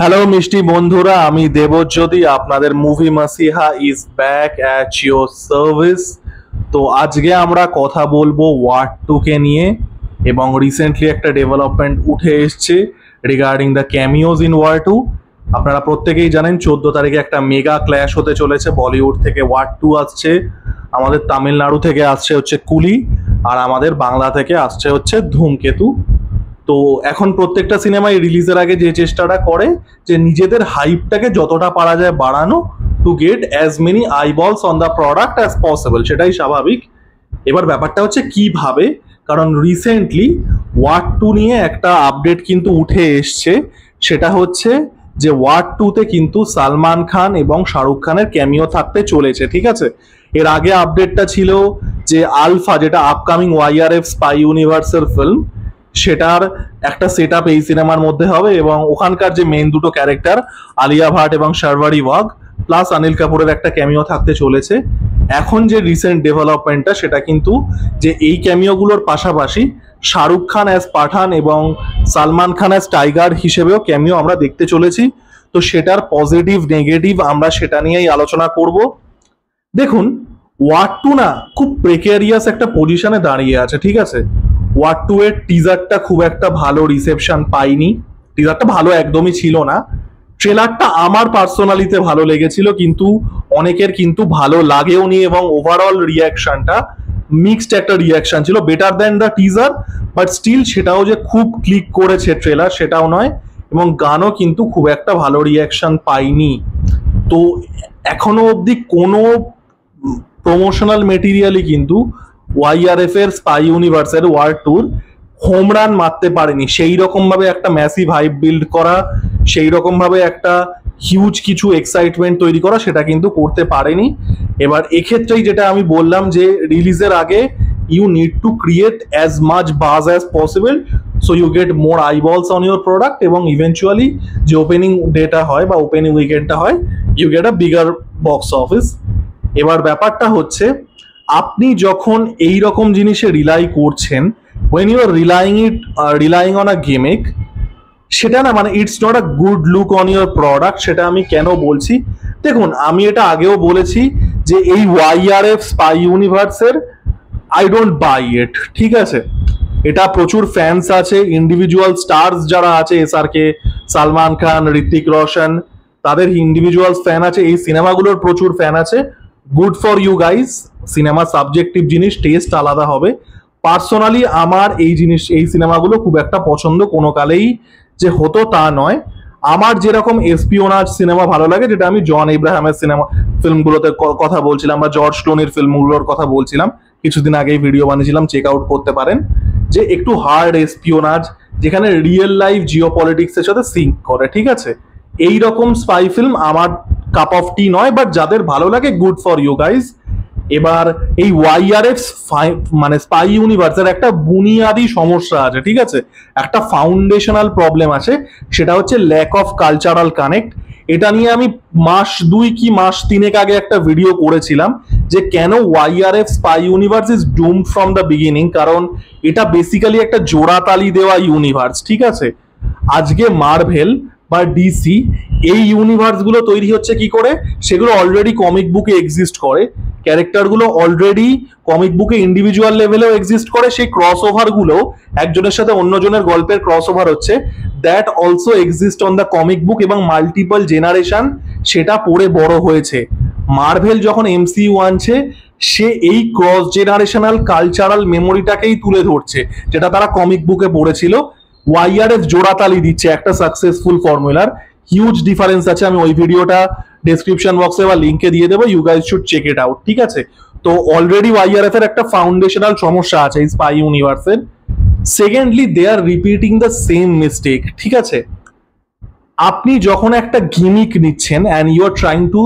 Hello মিষ্টি বন্ধুরা, আমি দেবজ্যোতি। আপনাদের movie Masiha is back at your service. তো আজকে আমরা কথা বলবো ওয়ার 2 কে নিয়ে, এবং রিসেন্টলি একটা ডেভেলপমেন্ট উঠে এসছে রিগার্ডিং দ্য ক্যামিওজ ইন ওয়ার 2। আপনারা প্রত্যেকেই জানেন 14 তারিখে একটা মেগা ক্ল্যাশ হতে চলেছে। বলিউড থেকে ওয়ার 2 আসছে, আমাদের তামিলনাড়ু থেকে আসছে হচ্ছে কুলি, আর আমাদের বাংলা থেকে আসছে হচ্ছে ধূমকেতু। তো এখন প্রত্যেকটা সিনেমায় রিলিজের আগে যে চেষ্টাটা করে যে নিজেদের হাইপটাকে যতটা পারা যায় বাড়ানো, to get as many eyeballs on the product as possible, সেটাই স্বাভাবিক। এবার ব্যাপারটা হচ্ছে কিভাবে, কারণ রিসেন্টলি ওয়ার 2 নিয়ে একটা আপডেট কিন্তু উঠে এসছে। সেটা হচ্ছে যে ওয়ার 2-তে কিন্তু সালমান খান এবং শাহরুখ খানের ক্যামিও থাকতে চলেছে, ঠিক আছে। এর আগে আপডেটটা ছিল যে আলফা, যেটা আপকামিং ওয়াইআরএফ স্পাই ইউনিভার্সের ফিল্ম, সেটার একটা সেট আপ এই সিনেমার মধ্যে হবে, এবং ওখানকার যে মেন দুটো ক্যারেক্টার আলিয়া ভাট এবং শারবারি ওয়াগ প্লাস অনিল কাপুরের একটা ক্যামিও থাকতে চলেছে। এখন যে রিসেন্ট ডেভেলপমেন্টটা সেটা কিন্তু যে এই ক্যামিওগুলোর পাশাপাশি শাহরুখ খান অ্যাজ পাঠান এবং সালমান খান অ্যাজ টাইগার হিসেবেও ক্যামিও আমরা দেখতে চলেছি। তো সেটার পজিটিভ নেগেটিভ আমরা সেটা নিয়েই আলোচনা করব। দেখুন, ওয়ার 2 না খুব প্রেকারিয়াস একটা পজিশনে দাঁড়িয়ে আছে, ঠিক আছে। ওয়ার 2 এর টিজারটা খুব একটা ভালো রিসেপশন পাইনি, টিজারটা ভালো একদমই ছিল না। ট্রেলারটা আমার পার্সোনালিতে ভালো লেগেছিল, কিন্তু অনেকের কিন্তু ভালো লাগেও নি, এবং ওভারঅল রিয়াকশনটা মিক্সড একটা রিয়াকশন ছিল। Better than the teaser, but still সেটাও যে খুব ক্লিক করেছে ট্রেলার সেটাও নয়, এবং গানও কিন্তু খুব একটা ভালো রিয়াকশন পাইনি। তো এখনো অবধি কোনো প্রমোশনাল মেটেরিয়ালই কিন্তু ওয়াইআরএফ এর স্পাই ইউনিভার্সের ওয়ার 2 হোম রান মারতে পারেনি। সেই রকম ভাবে একটা ম্যাসিভ হাইপ বিল্ড করা, সেই রকম ভাবে একটা হিউজ কিছু এক্সাইটমেন্ট তৈরি করা, সেটা কিন্তু করতে পারেনি। এবার এক্ষেত্রেই যেটা আমি বললাম যে রিলিজের আগে you need to create as much buzz as possible, so you get more eyeballs on your product, এবং ইভেনচুয়ালি যে ওপেনিং ডেটা হয় বা ওপেনিং উইকেন্ডটা হয়, you get a bigger box office. এবার ব্যাপারটা হচ্ছে, আপনি যখন এই রকম জিনিসে রিলাই করছেন, when you are relying on a gimmick, সেটা না মানে it's not a good look on your product. সেটা আমি কেন বলছি, দেখুন আমি এটা আগেও বলেছি যে এই ওয়াইআরএফ স্পাই ইউনিভার্সের আই ডোন্ট বাই ইট, ঠিক আছে। এটা প্রচুর ফ্যান্স আছে, ইন্ডিভিজুয়াল স্টার্স যারা আছে, এসআরকে, সালমান খান, ঋত্বিক রোশন, তাদের ইন্ডিভিজুয়াল ফ্যান আছে, এই সিনেমাগুলোর প্রচুর ফ্যান আছে। Good for you guys. Cinema subjective জিনিস, টেস্ট আলাদা হবে। পার্সোনালি আমার এই সিনেমাগুলো খুব একটা পছন্দ কোনো কালেই যে হতো তা নয়। আমার যেরকম এসপিওনাজ সিনেমা ভালো লাগে, যেটা আমি জন ইব্রাহিমের সিনেমা ফিল্মগুলোতে কথা বলছিলাম, বা জর্জ ক্লুনির ফিল্মগুলোর কথা বলছিলাম, কিছুদিন আগেই ভিডিও বানিয়েছিলাম, চেক আউট করতে পারেন। যে একটু হার্ড এসপিওনাজ, যেখানে রিয়েল লাইফ জিও পলিটিক্সের সাথে সিঙ্ক করে, ঠিক আছে। এই রকম স্পাই ফিল্ম আমার কাপ অফ টি নয়, বাট যাদের ভালো লাগে, গুড ফর ইউ গাইজ। এবার এই ওয়াইআরএফ মানে স্পাই ইউনিভার্সের একটা বুনিয়াদি সমস্যা আছে, ঠিক আছে। একটা ফাউন্ডেশনাল প্রবলেম আছে, সেটা হচ্ছে ল্যাক অফ কালচারাল কানেক্ট। এটা নিয়ে আমি মাস 2 কি মাস 3 আগে একটা ভিডিও করেছিলাম যে কেন YRF spy universe is doomed from the beginning, কারণ এটা বেসিক্যালি একটা জোড়াতালি দেওয়া ইউনিভার্স, ঠিক আছে। আজকে মার্ভেল বা ডিসি এই ইউনিভার্সগুলো তৈরি হচ্ছে কি করে, সেগুলো অলরেডি কমিক বুকে এক্সিস্ট করে, ক্যারেক্টারগুলো অলরেডি কমিক বুকে ইন্ডিভিজুয়াল লেভেলেও এক্সিস্ট করে। সেই ক্রস ওভারগুলো একজনের সাথে অন্যজনের গল্পের ক্রস ওভার হচ্ছে, that also exist on the comic book, এবং মাল্টিপল জেনারেশন সেটা পড়ে বড় হয়েছে। মার্ভেল যখন এমসিইউ আনছে, সে এই ক্রস জেনারেশনাল কালচারাল মেমোরিটাকেই তুলে ধরছে, যেটা তারা কমিক বুকে পড়েছিল। ওয়াইআরএফ জোড়াতালি দিচ্ছে একটা সাকসেসফুল ফর্মুলার। হিউজ ডিফারেন্স আছে, আমি ওই ভিডিওটা ডেসক্রিপশন বক্সে বা লিঙ্কে দিয়ে দেবো, you guys should check it out, ঠিক আছে। তো অলরেডি ওয়াইআরএফ এর একটা ফাউন্ডেশনাল সমস্যা আছে এই স্পাই ইউনিভার্সের। Secondly, they are repeating the same mistake, ঠিক আছে। আপনি যখন একটা গিমিক নিচ্ছেন and you are trying to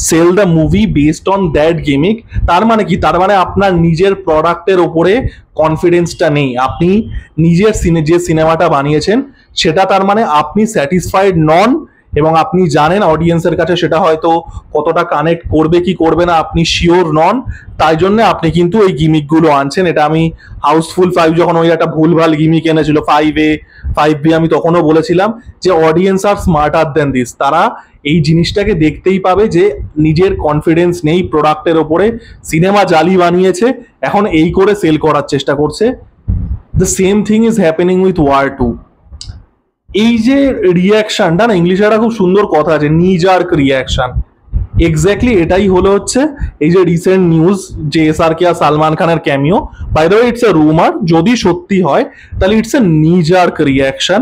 sell the movie based on that gimmick, তার মানে কি, তার মানে আপনার নিজের প্রোডাক্টের ওপরে কনফিডেন্সটা নেই। আপনি নিজের যে সিনেমাটা বানিয়েছেন সেটা, তার মানে আপনি স্যাটিসফাইড নন এবং আপনি জানেন অডিয়েন্সের কাছে সেটা হয়তো কতটা কানেক্ট করবে কি করবে না আপনি শিওর নন, তাই জন্য আপনি কিন্তু এই গিমিকগুলো আনছেন। এটা আমি হাউসফুল 5 যখন ওই একটা ভুলভাল গিমিক এনেছিল 5A 5B, আমি তখনও বলেছিলাম যে audience are smarter than this, তারা এই জিনিসটাকে দেখতেই পাবে যে নিজের কনফিডেন্স নেই প্রোডাক্টের ওপরে, সিনেমা জালি বানিয়েছে, এখন এই করে সেল করার চেষ্টা করছে। The same thing is happening with War 2। এই যে রিয়াকশনটা না, ইংলিশে একটা খুব সুন্দর কথা আছে, নিজার্ক রিয়াকশন, এক্স্যাক্টলি এটাই হলো হচ্ছে এই যে রিসেন্ট নিউজ যে SRK আর সালমান খানের cameo, by the way it's a rumour, যদি সত্যি হয় তাহলে ইটস এ নিজার্ক রিয়াকশন।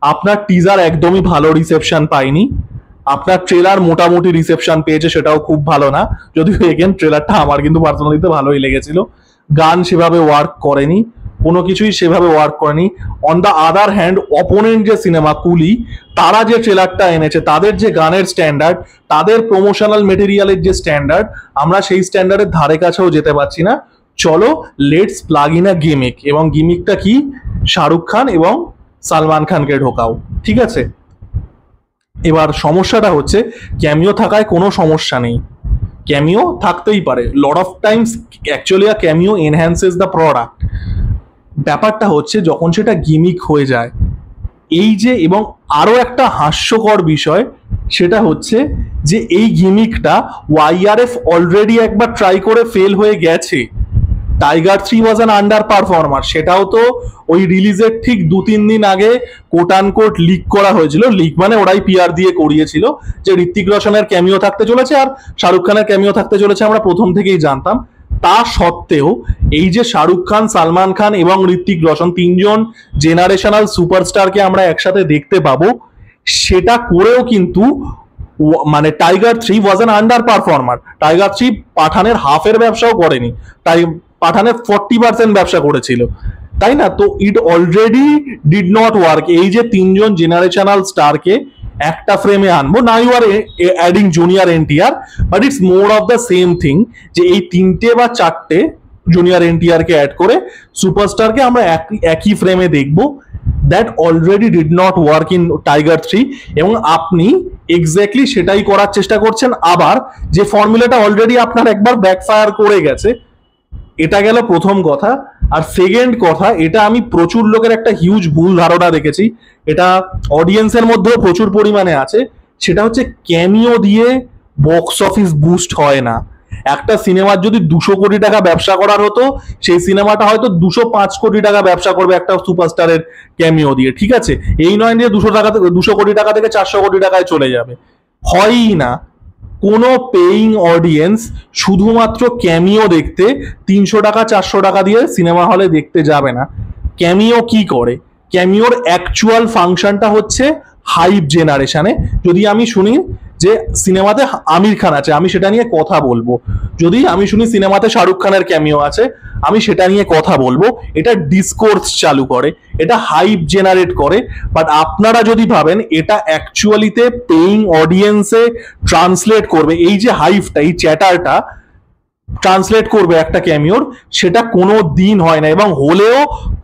আপনার টিজার একদমই ভালো রিসেপশন পায়নি, আপনার ট্রেলার মোটামুটি রিসেপশন পেয়েছে, সেটাও খুব ভালো না, যদিও এগেন ট্রেলারটা আমার কিন্তু পার্সোনালিতে ভালোই লেগেছিল। গান সেভাবে ওয়ার্ক করেনি, কোনো কিছুই সেভাবে ওয়ার্ক করেনি। On the other hand opponent যে সিনেমা কুলি, তারা যে ট্রেলারটা এনেছে, তাদের যে গানের স্ট্যান্ডার্ড, তাদের প্রমোশনাল মেটেরিয়ালের যে স্ট্যান্ডার্ড, আমরা সেই স্ট্যান্ডার্ডের ধারে কাছেও যেতে পারছি না। চলো let's plug in a gimmick, এবং গিমিকটা কি, শাহরুখ খান এবং সালমান খানকে ঢোকাও, ঠিক আছে। এবার সমস্যাটা হচ্ছে ক্যামিও থাকায় কোনো সমস্যা নেই, ক্যামিও থাকতেই পারে, lot of Times actually a cameo enhances the product. ব্যাপারটা হচ্ছে যখন সেটা গিমিক হয়ে যায়, এই যে, এবং আরো একটা হাস্যকর বিষয় সেটা হচ্ছে যে এই গিমিকটা YRF অলরেডি একবার ট্রাই করে ফেল হয়ে গেছে। Tiger 3 was an under performer, সেটাও তো ওই রিলিজের ঠিক 2-3 দিন আগে কোট আনকোট লিক করা হয়েছিল, লিক মানে ওরাই PR দিয়ে করিয়েছিল যে ঋত্বিক রোশনের ক্যামিও থাকতে চলেছে আর শাহরুখ খানের ক্যামিও থাকতে চলেছে, আমরা প্রথম থেকেই জানতাম। তা সত্ত্বেও এই যে শাহরুখ খান, সালমান খান এবং ঋত্বিক রোশন, তিনজন জেনারেশনাল সুপারস্টারকে আমরা একসাথে দেখতে পাবো, সেটা করেও কিন্তু মানে tiger 3 was an under performer. Tiger 3 পাঠানের হাফের ব্যবসাও করেনি, তাই পাঠানের 40% ব্যবসা করেছিল, তাই না? তো it already did not work. এই যে তিনজন জেনারেশনাল স্টারকে একটা ফ্রেমে আনবো, না you are adding junior NTR, but it's more of the same thing, যে এই 3টে বা 4টে জুনিয়র NTR কে অ্যাড করে সুপারস্টারকে আমরা একই ফ্রেমে দেখবো। That already did not work in Tiger 3, এবং আপনি এক্স্যাক্টলি সেটাই করার চেষ্টা করছেন আবার, যে ফর্মুলাটা অলরেডি আপনার একবার ব্যাকফায়ার করে গেছে। এটা গেল প্রথম কথা। আর সেকেন্ড কথা, এটা আমি প্রচুর লোকের একটা হিউজ ভুল ধারণা দেখেছি, এটা অডিয়েন্সের মধ্যেও প্রচুর পরিমাণে আছে, সেটা হচ্ছে ক্যামিও দিয়ে বক্স অফিস বুস্ট হয় না। একটা সিনেমার যদি 200 কোটি টাকা ব্যবসা করার হতো, সেই সিনেমাটা হয়তো 205 কোটি টাকা ব্যবসা করবে একটা সুপারস্টারের ক্যামিও দিয়ে, ঠিক আছে। এই নয় যে 200 কোটি টাকা থেকে 400 কোটি টাকায় চলে যাবে, হয়ই না। কোনো পেইং অডিয়েন্স শুধুমাত্র ক্যামিও দেখতে 300 টাকা 400 টাকা দিয়ে সিনেমা হলে দেখতে যাবে না। ক্যামিও কি করে, ক্যামিওর অ্যাকচুয়াল ফাংশনটা হচ্ছে হাইপ জেনারেশনে। যদি আমি শুনি যে সিনেমাতে আমির খান আছে, আমি সেটা নিয়ে কথা বলবো। যদি আমি শুনি সিনেমাতে শাহরুখ খানের ক্যামিও আছে, আমি সেটা নিয়ে কথা বলবো। এটা ডিসকোর্স চালু করে, এটা হাইপ জেনারেট করে। বাট আপনারা যদি ভাবেন এটা অ্যাকচুয়ালিতে পেইং অডিয়েন্সে ট্রান্সলেট করবে, এই যে হাইপটা, এই চ্যাটারটা ট্রান্সলেট করবে একটা ক্যামিওর, সেটা কোনো দিন হয় না, এবং হলেও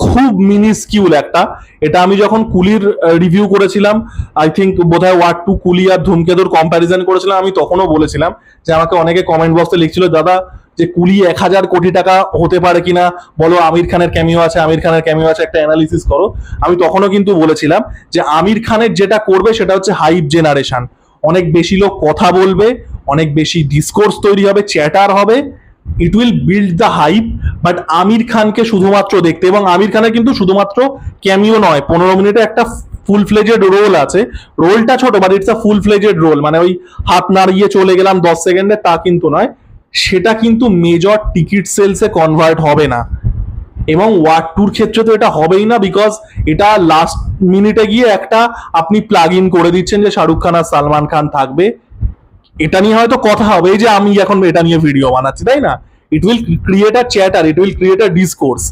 খুব মিনিস্কিউল একটা। এটা আমি যখন কুলির রিভিউ করেছিলাম, আই থিঙ্ক বোধহয় ওয়ার 2 কুলি আর ধূমকেতুর কম্প্যারিজন করেছিলাম, আমি তখনও বলেছিলাম যে আমাকে অনেকে কমেন্ট বক্সে লিখছিল, দাদা যে কুলি 1000 কোটি টাকা হতে পারে কিনা বলো, আমির খানের ক্যামিও আছে, আমির খানের ক্যামিও আছে, একটা অ্যানালিসিস করো। আমি তখনও কিন্তু বলেছিলাম যে আমির খানের যেটা করবে সেটা হচ্ছে হাইপ জেনারেশন, অনেক বেশি লোক কথা বলবে, অনেক বেশি ডিসকোর্স তৈরি হবে, চ্যাটার হবে, it will build the hype. But Aamir খানকে শুধুমাত্র দেখতে, এবং আমির খানের কিন্তু শুধুমাত্র ক্যামিও নয়, 15 মিনিটে একটা ফুল ফ্লেজেড রোল আছে, রোলটা ছোট but it's a full fledged role, মানে ওই হাত নাড়িয়ে চলে গেলাম 10 সেকেন্ডে তা কিন্তু নয়, সেটা কিন্তু মেজর টিকিট সেলসে কনভার্ট হবে না। এবং ওয়ার 2-র ক্ষেত্রে তো এটা হবেই না, বিকজ এটা লাস্ট মিনিটে গিয়ে একটা আপনি প্লাগ ইন করে দিচ্ছেন যে শাহরুখ খান আর সালমান খান থাকবে, এটা নিয়ে হয়তো কথা হবে, এই যে আমি এখন এটা নিয়ে ভিডিও বানাচ্ছি, তাই না? It will create a chatter, it will create a discourse,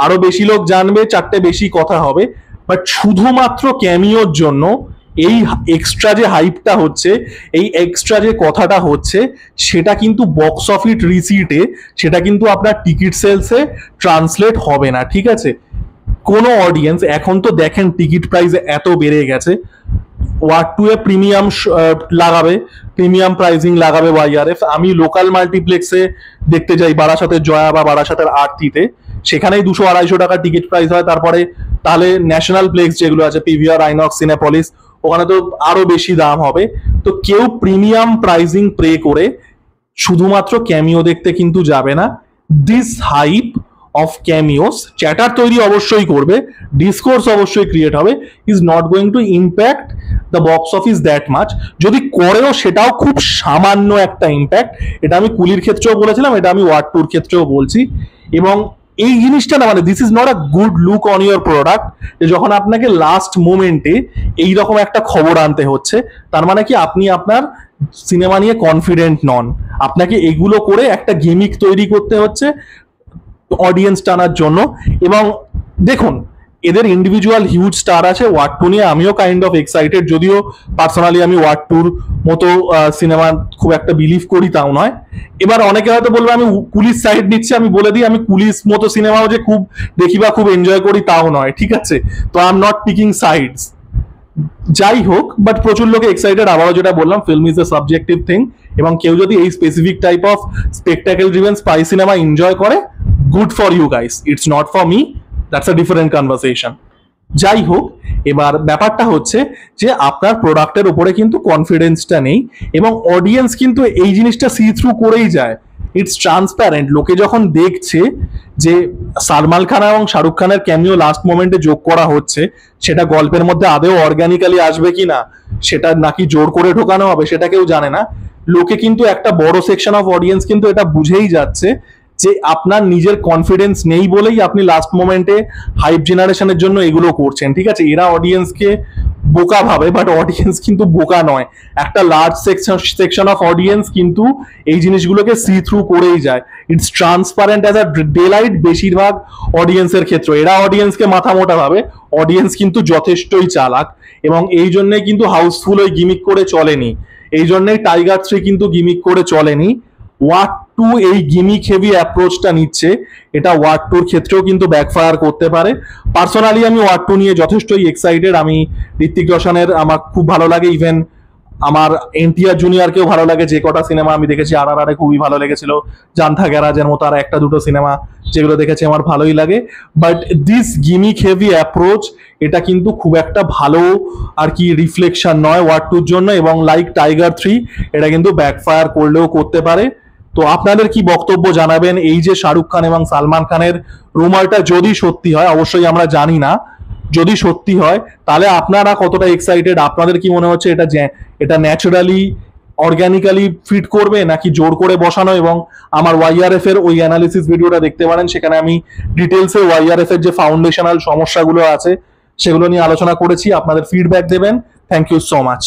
আরো বেশি লোক জানবে, 4টে বেশি কথা হবে। বাট শুধুমাত্র ক্যামিওর জন্য এই এক্সট্রা যে হাইপটা হচ্ছে, এই এক্সট্রা যে কথাটা হচ্ছে, সেটা কিন্তু বক্স অফিস রিসিটে, সেটা কিন্তু আপনার টিকিট সেলসে ট্রান্সলেট হবে না, ঠিক আছে। কোনো অডিয়েন্স এখন তো দেখেন টিকিট প্রাইস এত বেড়ে গেছে, ওয়ার্ড 2 এ প্রিমিয়াম লাগাবে, প্রিমিয়াম প্রাইসিং লাগাবে ওয়াইআরএফ। আমি লোকাল মাল্টিপ্লেক্সে দেখতে যাই বারাসাতের জয়া বা বারাসাতের আরতিতে, সেখানেই 200-250 টাকা টিকিট প্রাইস হয়। তারপরে তাহলে ন্যাশনাল প্লেক্স যেগুলো আছে, পিভিআর, আইনক্স, সিনেপলিস, ওখানে তো আরো বেশি দাম হবে। তো কেউ প্রিমিয়াম প্রাইসিং প্রে করে শুধুমাত্র ক্যামিও দেখতে কিন্তু যাবে না। দিস হাইপ অফ ক্যামিওস, চ্যাটার তৈরি অবশ্যই করবে, ডিসকোর্স অবশ্যই ক্রিয়েট হবে, is not going to impact the box office that much. যদি করেও সেটাও খুব সামান্য একটা ইম্প্যাক্ট। এটা আমি কুলির ক্ষেত্রেও বলেছিলাম, এটা আমি ওয়ার্ড 2 ক্ষেত্রেও বলছি। এবং এই জিনিসটা না, মানে this is not a good look on your product, যে যখন আপনাকে লাস্ট মোমেন্টে এইরকম একটা খবর আনতে হচ্ছে, তার মানে কি আপনি আপনার সিনেমা নিয়ে কনফিডেন্ট নন। আপনাকে এগুলো করে একটা গেমিক তৈরি করতে হচ্ছে অডিয়েন্স টানার জন্য। এবং দেখুন, এদের ইন্ডিভিজুয়াল হিউজ স্টার আছে। ওয়ার্ড 2 নিয়ে আমিও কাইন্ড অফ এক্সাইটেড, যদিও পার্সোনালি আমি ওয়ার্ড 2 মতো সিনেমা খুব একটা বিলিভ করি তাও নয়। এবার অনেকে হয়তো বলবে আমি পুলিশ সাইড নিচ্ছি, আমি বলে দিই আমি পুলিশ মতো সিনেমাও যে খুব দেখি বা খুব এনজয় করি তাও নয়, ঠিক আছে? তো I am not picking sides. যাই হোক, বাট প্রচুর লোকে এক্সাইটেড। আবারও যেটা বললাম, film is a subjective thing, এবং কেউ যদি এই specific type of spectacle driven spy cinema enjoy করে, good for you guys, it's not for me, that's a different conversation. যাই হোক, এবার ব্যাপারটা হচ্ছে যে আপনার প্রোডাক্টের উপরে কিন্তু কনফিডেন্সটা নেই, এবং অডিয়েন্স কিন্তু এই জিনিসটা সি থ্রু করেই যায়। It's transparent. লোকে যখন দেখছে যে সালমান খান এবং শাহরুখ খানের ক্যামিও লাস্ট মোমেন্টে যোগ করা হচ্ছে, সেটা গল্পের মধ্যে আদেও অর্গানিক্যালি আসবে কিনা, সেটা নাকি জোর করে ঢোকানো হবে, সেটা কেউ জানে না। লোকে কিন্তু একটা বড় সেকশন অফ অডিয়েন্স কিন্তু এটা বুঝেই যাচ্ছে যে আপনার নিজের কনফিডেন্স নেই বলেই আপনি লাস্ট মোমেন্টে হাইপ জেনারেশনের জন্য এগুলো করছেন, ঠিক আছে? এরা অডিয়েন্সকে বোকা ভাবে, বাট অডিয়েন্স কিন্তু বোকা নয়। একটা লার্জ সেকশন অফ অডিয়েন্স কিন্তু এই জিনিসগুলোকে সি থ্রু করেই যায়। It's transparent as a day light বেশিরভাগ অডিয়েন্সের ক্ষেত্রে। এরা অডিয়েন্সকে মাথা মোটা ভাবে, অডিয়েন্স কিন্তু যথেষ্টই চালাক, এবং এই জন্যই কিন্তু হাউসফুল ওই গিমিক করে চলেনি, এই জন্যই টাইগার 3 কিন্তু গিমিক করে চলেনি। ওয়ার্ড 2 এই গিমিক হেভি অ্যাপ্রোচটা নিচ্ছে, এটা ওয়ার্ড 2 এর ক্ষেত্রেও কিন্তু ব্যাকফায়ার করতে পারে। পার্সোনালি আমি ওয়ার্ড 2 নিয়ে যথেষ্টই এক্সাইটেড। আমি ঋত্বিক রোশনের আমার খুব ভালো লাগে, ইভেন আমার এনটিআর জুনিয়রকেও ভালো লাগে। যে কটা সিনেমা আমি দেখেছি, RRR খুবই ভালো লেগেছিল, জান্থা গ্যারাজের মতো আর একটা দুটো সিনেমা যেগুলো দেখেছি আমার ভালোই লাগে। But this gimmick heavy approach, এটা কিন্তু খুব একটা ভালো আর কি রিফ্লেকশন নয় ওয়ার্ড 2 জন্য, এবং লাইক টাইগার 3 এটা কিন্তু ব্যাকফায়ার করলেও করতে পারে। তো আপনাদের কি বক্তব্য জানাবেন? এই যে শাহরুখ খান এবং সালমান খানের রুমারটা যদি সত্যি হয়, অবশ্যই আমরা জানি না, যদি সত্যি হয় তাহলে আপনারা কতটা এক্সাইটেড? আপনাদের কি মনে হচ্ছে এটা ন্যাচারালি অর্গানিক্যালি ফিট করবে, নাকি জোর করে বসানো? এবং আমার ওয়াইআরএফ এর ওই অ্যানালিসিস ভিডিওটা দেখতে পারেন, সেখানে আমি ডিটেলসে ওয়াইআরএফ এর যে ফাউন্ডেশনাল সমস্যাগুলো আছে সেগুলো নিয়ে আলোচনা করেছি। আপনাদের ফিডব্যাক দেবেন। Thank you so much.